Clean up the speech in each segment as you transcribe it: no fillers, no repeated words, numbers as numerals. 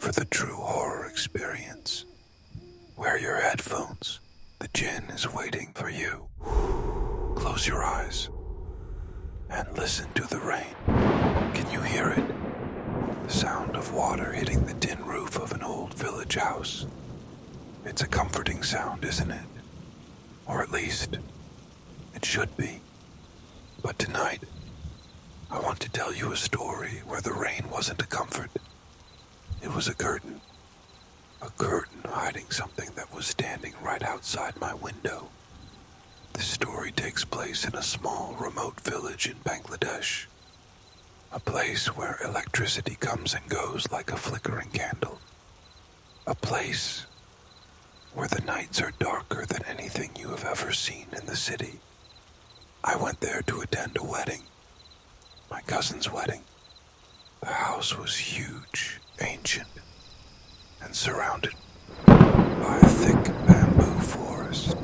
for the true horror experience. Wear your headphones. The Jinn is waiting for you. Close your eyes and listen to the rain. Can you hear it? The sound of water hitting the tin roof of an old village house. It's a comforting sound, isn't it? Or at least, it should be. But tonight, I want to tell you a story where the rain wasn't a comfort. It was a curtain hiding something that was standing right outside my window. This story takes place in a small, remote village in Bangladesh. A place where electricity comes and goes like a flickering candle. A place where the nights are darker than anything you have ever seen in the city. I went there to attend a wedding. My cousin's wedding. The house was huge, ancient, and surrounded by a thick bamboo forest.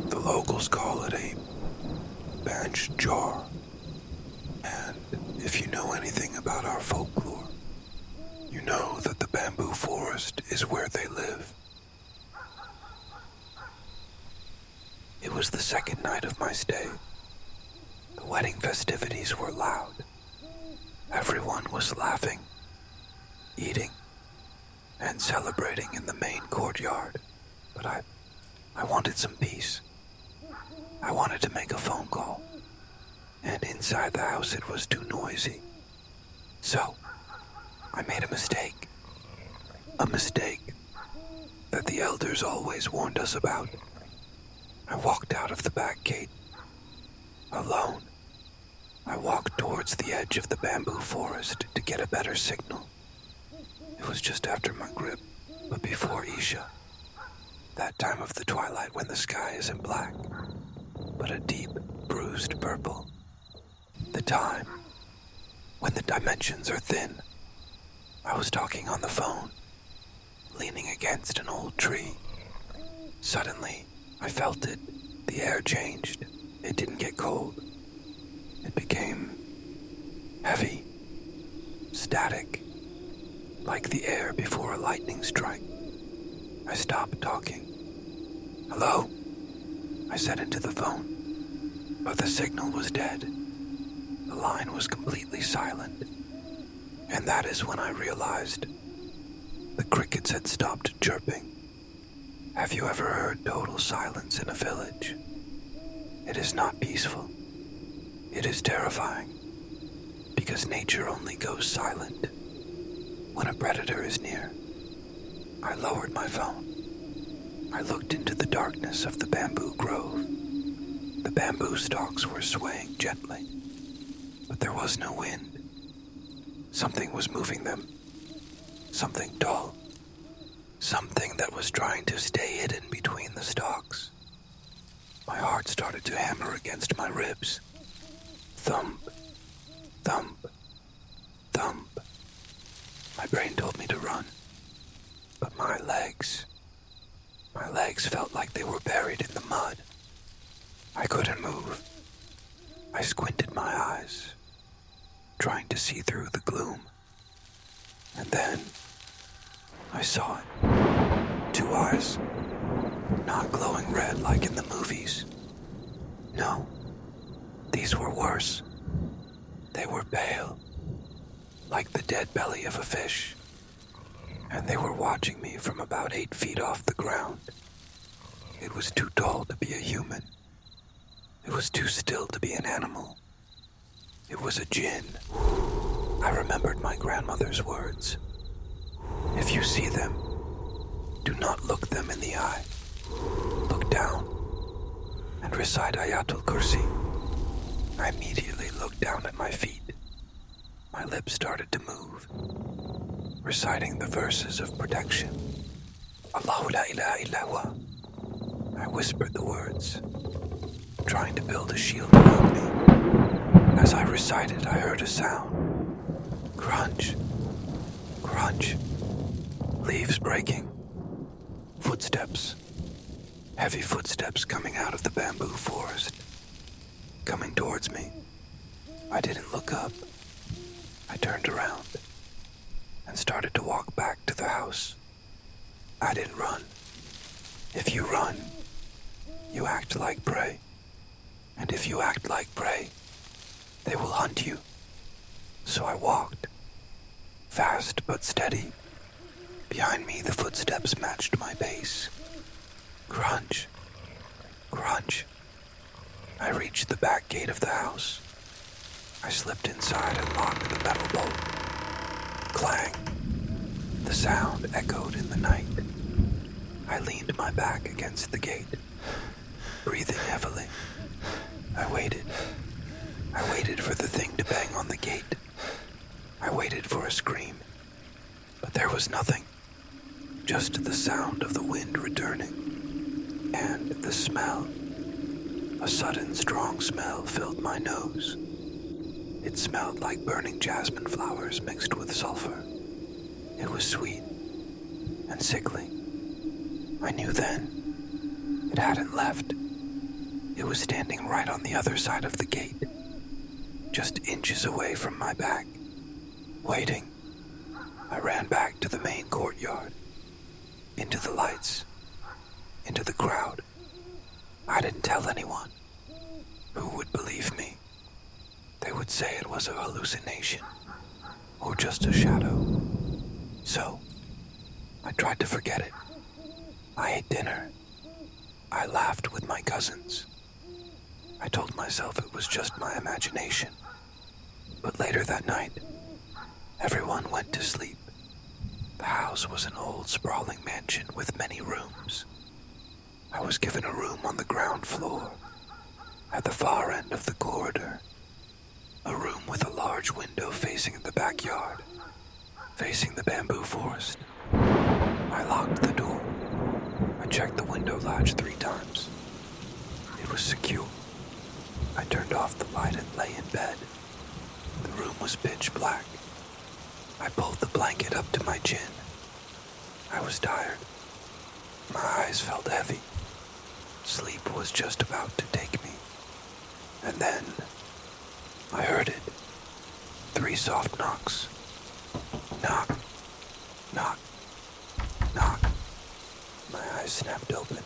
The locals call it a banch jar. And if you know anything about our folklore, you know that the bamboo forest is where they live. It was the second night of my stay. The wedding festivities were loud. Everyone was laughing, eating, and celebrating in the main courtyard. But I wanted some peace. I wanted to make a phone call. And inside the house it was too noisy. So, I made a mistake. A mistake that the elders always warned us about. I walked out of the back gate. Alone. I walked towards the edge of the bamboo forest to get a better signal. It was just after Maghrib, but before Isha. That time of the twilight when the sky isn't black, but a deep, bruised purple. The time when the dimensions are thin. I was talking on the phone, leaning against an old tree. Suddenly, I felt it. The air changed. It didn't get cold. It became heavy, static, like the air before a lightning strike. I stopped talking. "Hello?" I said into the phone, but the signal was dead. The line was completely silent, and that is when I realized the crickets had stopped chirping. Have you ever heard total silence in a village? It is not peaceful. It is terrifying, because nature only goes silent when a predator is near. I lowered my phone. I looked into the darkness of the bamboo grove. The bamboo stalks were swaying gently, but there was no wind. Something was moving them. Something dull. Something that was trying to stay hidden between the stalks. My heart started to hammer against my ribs. Thump, thump, thump. My brain told me to run, but my legs felt like they were buried in the mud. I couldn't move. I squinted my eyes, trying to see through the gloom. And then I saw it. Two eyes, not glowing red like in the movies. No, these were worse. They were pale, like the dead belly of a fish. And they were watching me from about 8 feet off the ground. It was too tall to be a human. It was too still to be an animal. It was a Jinn. I remembered my grandmother's words. If you see them, do not look them in the eye. Look down and recite Ayatul Kursi. I immediately looked down at my feet. My lips started to move, reciting the verses of protection. Allahu la ilaha illa huwa. I whispered the words, trying to build a shield around me. As I recited, I heard a sound. Crunch, crunch, leaves breaking, footsteps, heavy footsteps coming out of the bamboo forest, coming towards me. I didn't look up. I turned around and started to walk back to the house. I didn't run. If you run, you act like prey. And if you act like prey, they will hunt you. So I walked, fast but steady. Behind me, the footsteps matched my pace. Crunch, crunch. I reached the back gate of the house. I slipped inside and locked the metal bolt. Clang. The sound echoed in the night. I leaned my back against the gate, breathing heavily. I waited. I waited for the thing to bang on the gate. I waited for a scream, but there was nothing. Just the sound of the wind returning, and the smell. A sudden strong smell filled my nose. It smelled like burning jasmine flowers mixed with sulfur. It was sweet and sickly. I knew then it hadn't left. It was standing right on the other side of the gate, just inches away from my back, waiting. I ran back to the main courtyard, into the lights, into the crowd. I didn't tell anyone. Who would believe me? They would say it was a hallucination, or just a shadow. So, I tried to forget it. I ate dinner. I laughed with my cousins. I told myself it was just my imagination. But later that night, everyone went to sleep. The house was an old, sprawling mansion with many rooms. I was given a room on the ground floor, at the far end of the corridor. A room with a large window facing the backyard, facing the bamboo forest. I locked the door. I checked the window latch 3 times. It was secure. I turned off the light and lay in bed. The room was pitch black. I pulled the blanket up to my chin. I was tired. My eyes felt heavy. Sleep was just about to take me. And then I heard it. 3 soft knocks. Knock, knock, knock. My eyes snapped open.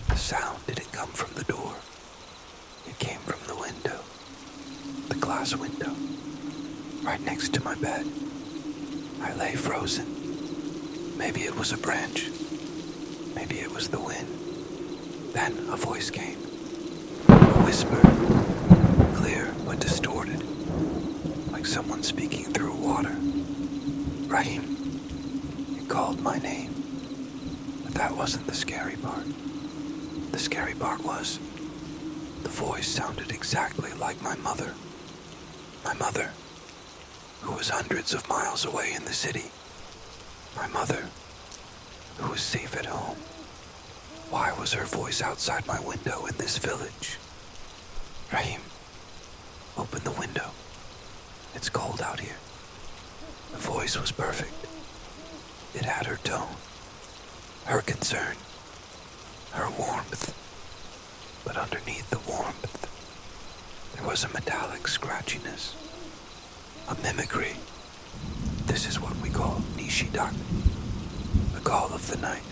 The sound didn't come from the door. It came from the window. The glass window. Right next to my bed. I lay frozen. Maybe it was a branch. Maybe it was the wind. Then a voice came. A whisper. Clear but distorted. Like someone speaking through water. Rahim. It called my name. But that wasn't the scary part. The scary part was, the voice sounded exactly like my mother. My mother, who was hundreds of miles away in the city. My mother, who was safe at home. Why was her voice outside my window in this village? Rahim, open the window. It's cold out here. The voice was perfect. It had her tone, her concern, her warmth. But underneath the warmth, there was a metallic scratchiness, a mimicry. This is what we call Nishi Daak, the call of the night.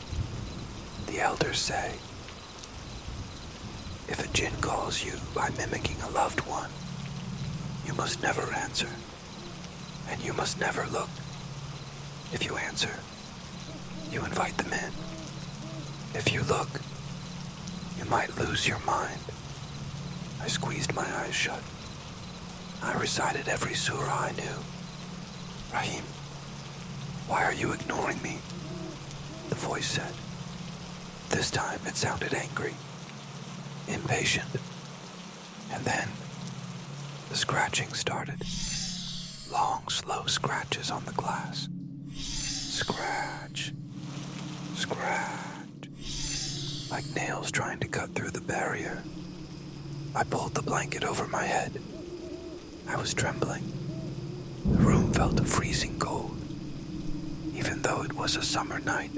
The elders say, if a jinn calls you by mimicking a loved one, you must never answer, and you must never look. If you answer, you invite them in. If you look, you might lose your mind. I squeezed my eyes shut. I recited every surah I knew. Rahim, why are you ignoring me? The voice said. This time it sounded angry, impatient. And then the scratching started. Long, slow scratches on the glass. Scratch, scratch. Like nails trying to cut through the barrier. I pulled the blanket over my head. I was trembling. The room felt freezing cold, even though it was a summer night.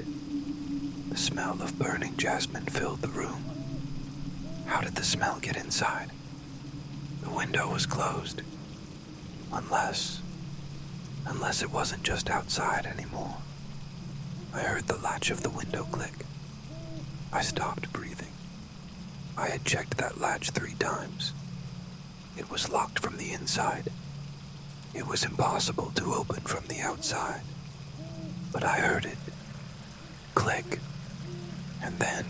The smell of burning jasmine filled the room. How did the smell get inside? The window was closed. Unless unless it wasn't just outside anymore. I heard the latch of the window click. I stopped breathing. I had checked that latch 3 times. It was locked from the inside. It was impossible to open from the outside. But I heard it click, and then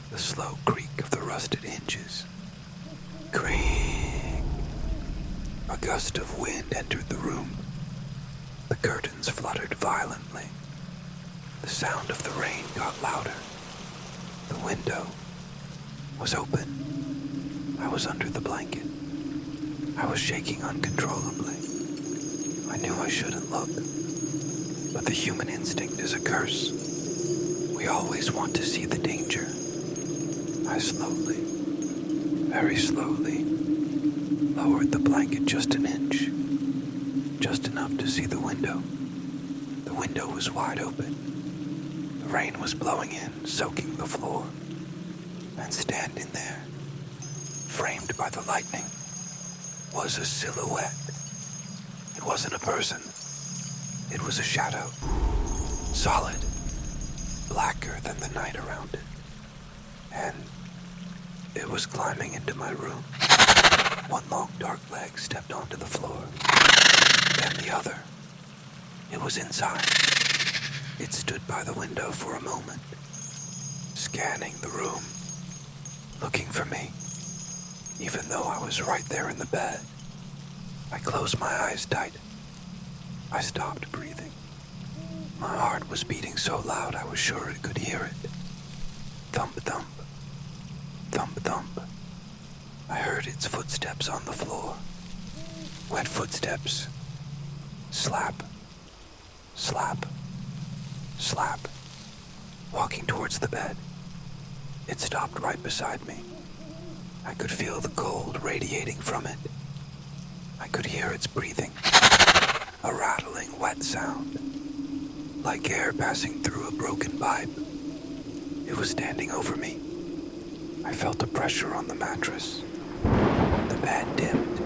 the slow creak of the rusted hinges. Creak. A gust of wind entered the room. The curtains fluttered violently. The sound of the rain got louder. The window was open. I was under the blanket. I was shaking uncontrollably. I knew I shouldn't look, but the human instinct is a curse. We always want to see the danger. I slowly, very slowly, lowered the blanket just an inch, just enough to see the window. The window was wide open. The rain was blowing in, soaking the floor. And standing there, framed by the lightning, was a silhouette. It wasn't a person. It was a shadow. Solid. Blacker than the night around it. And it was climbing into my room. One long dark leg stepped onto the floor. Then the other. It was inside. It stood by the window for a moment, scanning the room, looking for me, even though I was right there in the bed. I closed my eyes tight. I stopped breathing. My heart was beating so loud I was sure it could hear it. Thump, thump. Thump, thump. I heard its footsteps on the floor. Wet footsteps. Slap. Slap. Slap. Walking towards the bed. It stopped right beside me. I could feel the cold radiating from it. I could hear its breathing. A rattling, wet sound. Like air passing through a broken pipe. It was standing over me. I felt a pressure on the mattress. The bed dimmed.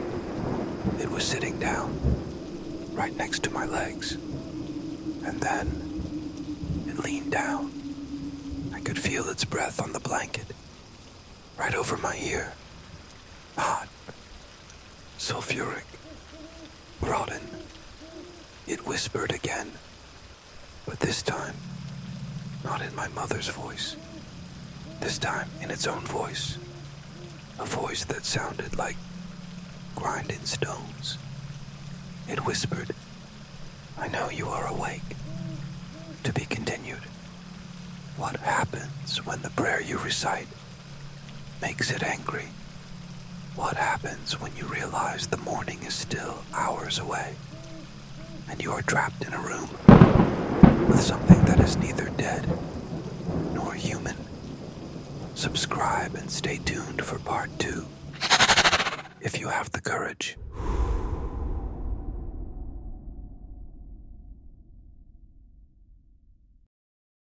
It was sitting down, right next to my legs. And then, it leaned down. I could feel its breath on the blanket, right over my ear. Hot, sulfuric, rotten. It whispered again, but this time, not in my mother's voice. This time in its own voice. A voice that sounded like grinding stones. It whispered, "I know you are awake." To be continued. What happens when the prayer you recite makes it angry? What happens when you realize the morning is still hours away and you are trapped in a room with something that is neither dead nor human? Subscribe and stay tuned for part 2 if you have the courage.